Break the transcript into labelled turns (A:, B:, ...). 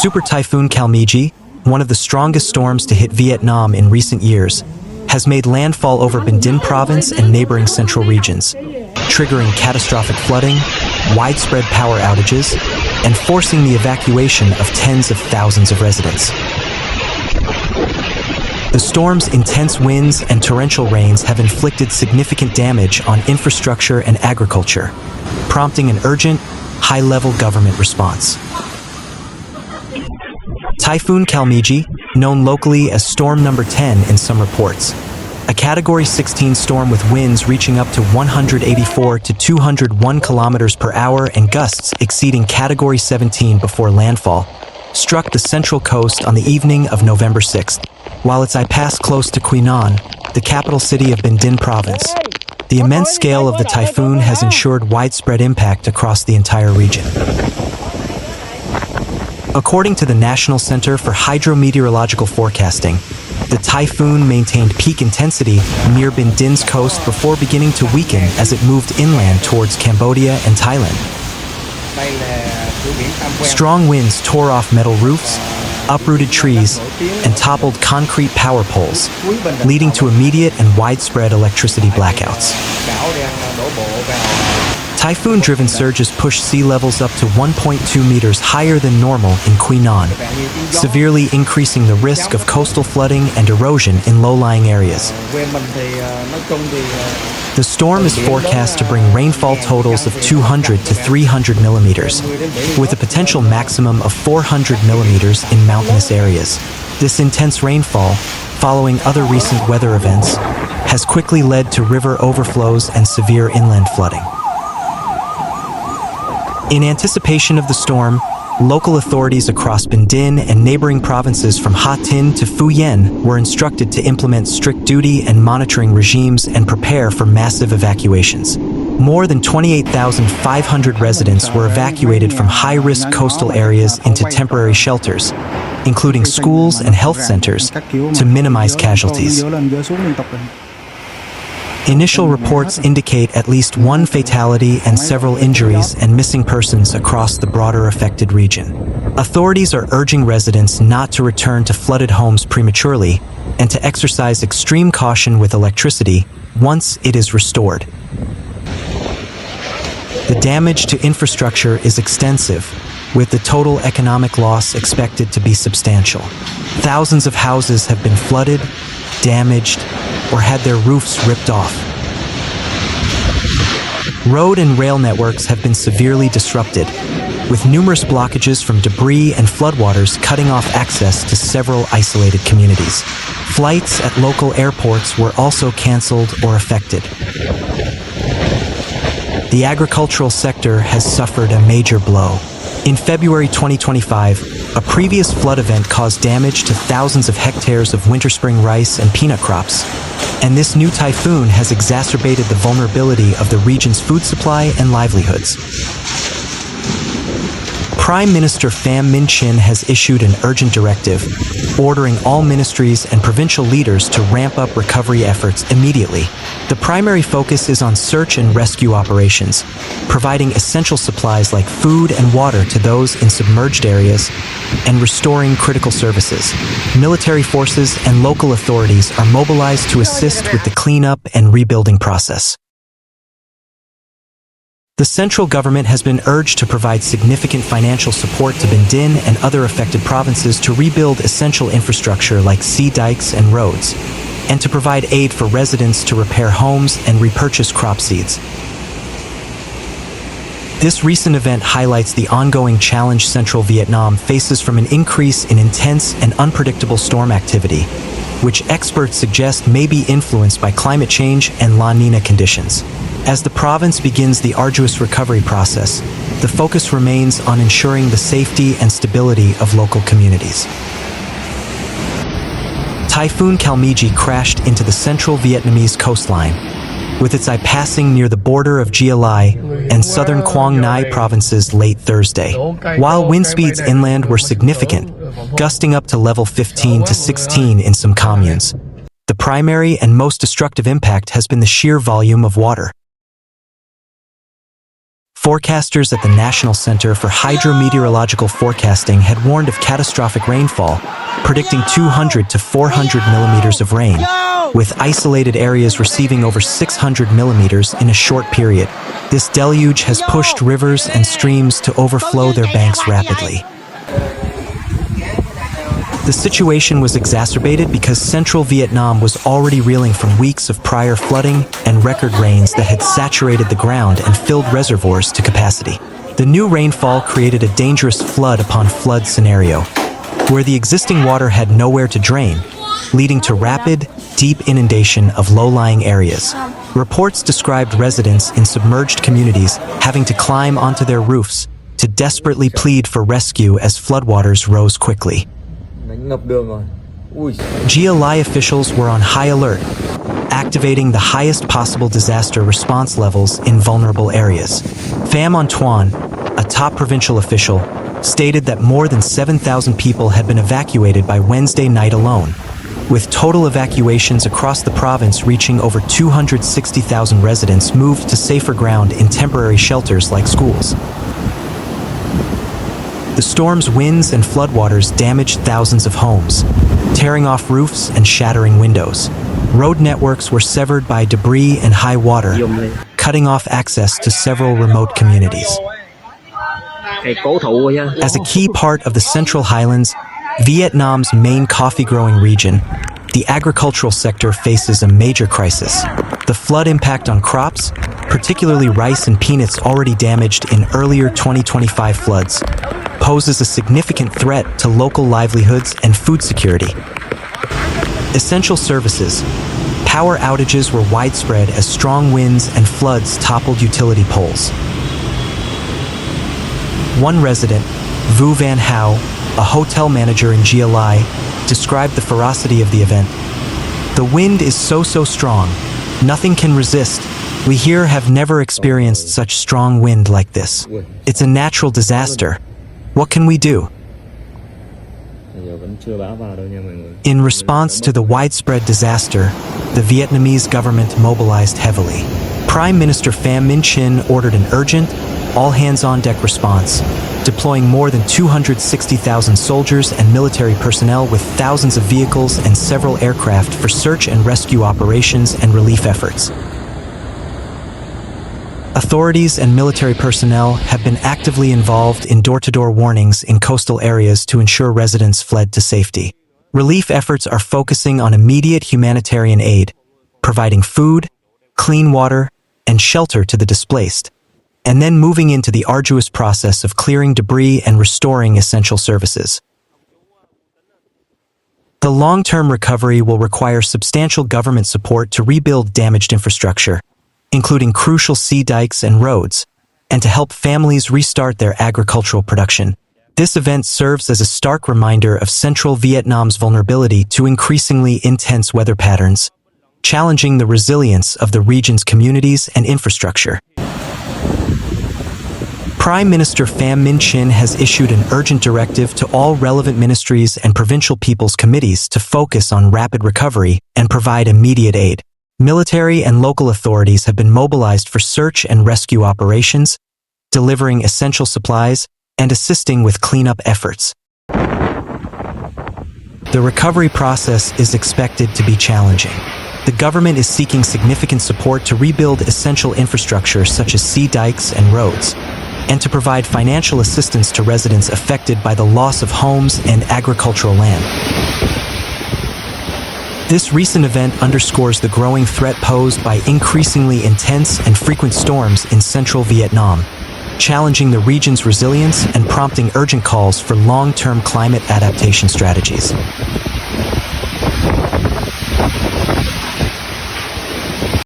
A: Super Typhoon Kalmaegi, one of the strongest storms to hit Vietnam in recent years, has made landfall over Binh Dinh province and neighboring central regions, triggering catastrophic flooding, widespread power outages, and forcing the evacuation of tens of thousands of residents. The storm's intense winds and torrential rains have inflicted significant damage on infrastructure and agriculture, prompting an urgent, high-level government response. Typhoon Kalmaegi, known locally as Storm Number 10 in some reports, a Category 16 storm with winds reaching up to 184 to 201 kilometers per hour and gusts exceeding Category 17 before landfall, struck the central coast on the evening of November 6th. While its eye passed close to Quy Nhon, the capital city of Binh Dinh province, the immense scale of the typhoon has ensured widespread impact across the entire region. According to the National Center for Hydrometeorological Forecasting, the typhoon maintained peak intensity near Binh Dinh's coast before beginning to weaken as it moved inland towards Cambodia and Thailand. Strong winds tore off metal roofs, uprooted trees, and toppled concrete power poles, leading to immediate and widespread electricity blackouts. Typhoon-driven surges pushed sea levels up to 1.2 meters higher than normal in Quy Nhon, severely increasing the risk of coastal flooding and erosion in low-lying areas. The storm is forecast to bring rainfall totals of 200 to 300 millimeters, with a potential maximum of 400 millimeters in mountainous areas. This intense rainfall, following other recent weather events, has quickly led to river overflows and severe inland flooding. In anticipation of the storm, local authorities across Binh Dinh and neighboring provinces from Ha Tinh to Phu Yen were instructed to implement strict duty and monitoring regimes and prepare for massive evacuations. More than 28,500 residents were evacuated from high-risk coastal areas into temporary shelters, including schools and health centers, to minimize casualties. Initial reports indicate at least one fatality and several injuries and missing persons across the broader affected region. Authorities are urging residents not to return to flooded homes prematurely and to exercise extreme caution with electricity once it is restored. The damage to infrastructure is extensive, with the total economic loss expected to be substantial. Thousands of houses have been flooded, damaged, or had their roofs ripped off. Road and rail networks have been severely disrupted, with numerous blockages from debris and floodwaters cutting off access to several isolated communities. Flights at local airports were also canceled or affected. The agricultural sector has suffered a major blow. In February 2025, a previous flood event caused damage to thousands of hectares of winter spring rice and peanut crops, and this new typhoon has exacerbated the vulnerability of the region's food supply and livelihoods. Prime Minister Pham Minh Chinh has issued an urgent directive, ordering all ministries and provincial leaders to ramp up recovery efforts immediately. The primary focus is on search and rescue operations, providing essential supplies like food and water to those in submerged areas, and restoring critical services. Military forces and local authorities are mobilized to assist with the cleanup and rebuilding process. The central government has been urged to provide significant financial support to Binh Dinh and other affected provinces to rebuild essential infrastructure like sea dikes and roads, and to provide aid for residents to repair homes and repurchase crop seeds. This recent event highlights the ongoing challenge central Vietnam faces from an increase in intense and unpredictable storm activity, which experts suggest may be influenced by climate change and La Niña conditions. As the province begins the arduous recovery process, the focus remains on ensuring the safety and stability of local communities. Typhoon Kalmaegi crashed into the central Vietnamese coastline, with its eye passing near the border of Gia Lai and southern Quang Ngai provinces late Thursday. While wind speeds inland were significant, gusting up to level 15 to 16 in some communes, the primary and most destructive impact has been the sheer volume of water. Forecasters at the National Center for Hydrometeorological Forecasting had warned of catastrophic rainfall, predicting 200 to 400 millimeters of rain, with isolated areas receiving over 600 millimeters in a short period. This deluge has pushed rivers and streams to overflow their banks rapidly. The situation was exacerbated because central Vietnam was already reeling from weeks of prior flooding and record rains that had saturated the ground and filled reservoirs to capacity. The new rainfall created a dangerous flood upon flood scenario, where the existing water had nowhere to drain, leading to rapid, deep inundation of low-lying areas. Reports described residents in submerged communities having to climb onto their roofs to desperately plead for rescue as floodwaters rose quickly. GLI officials were on high alert, activating the highest possible disaster response levels in vulnerable areas. Pham Antoine, a top provincial official, stated that more than 7,000 people had been evacuated by Wednesday night alone, with total evacuations across the province reaching over 260,000 residents moved to safer ground in temporary shelters like schools. The storm's winds and floodwaters damaged thousands of homes, tearing off roofs and shattering windows. Road networks were severed by debris and high water, cutting off access to several remote communities. As a key part of the Central Highlands, Vietnam's main coffee-growing region, the agricultural sector faces a major crisis. The flood impact on crops, particularly rice and peanuts already damaged in earlier 2025 floods, poses a significant threat to local livelihoods and food security. Essential services. Power outages were widespread as strong winds and floods toppled utility poles. One resident, Vu Van Hao, a hotel manager in GLI, described the ferocity of the event. "The wind is so strong, nothing can resist. We here have never experienced such strong wind like this. It's a natural disaster. What can we do?" In response to the widespread disaster, the Vietnamese government mobilized heavily. Prime Minister Pham Minh Chinh ordered an urgent, all-hands-on-deck response, deploying more than 260,000 soldiers and military personnel with thousands of vehicles and several aircraft for search and rescue operations and relief efforts. Authorities and military personnel have been actively involved in door-to-door warnings in coastal areas to ensure residents fled to safety. Relief efforts are focusing on immediate humanitarian aid, providing food, clean water, and shelter to the displaced, and then moving into the arduous process of clearing debris and restoring essential services. The long-term recovery will require substantial government support to rebuild damaged infrastructure, including crucial sea dikes and roads, and to help families restart their agricultural production. This event serves as a stark reminder of central Vietnam's vulnerability to increasingly intense weather patterns, challenging the resilience of the region's communities and infrastructure. Prime Minister Pham Minh Chinh has issued an urgent directive to all relevant ministries and provincial people's committees to focus on rapid recovery and provide immediate aid. Military and local authorities have been mobilized for search and rescue operations, delivering essential supplies, and assisting with cleanup efforts. The recovery process is expected to be challenging. The government is seeking significant support to rebuild essential infrastructure such as sea dikes and roads, and to provide financial assistance to residents affected by the loss of homes and agricultural land. This recent event underscores the growing threat posed by increasingly intense and frequent storms in central Vietnam, challenging the region's resilience and prompting urgent calls for long-term climate adaptation strategies.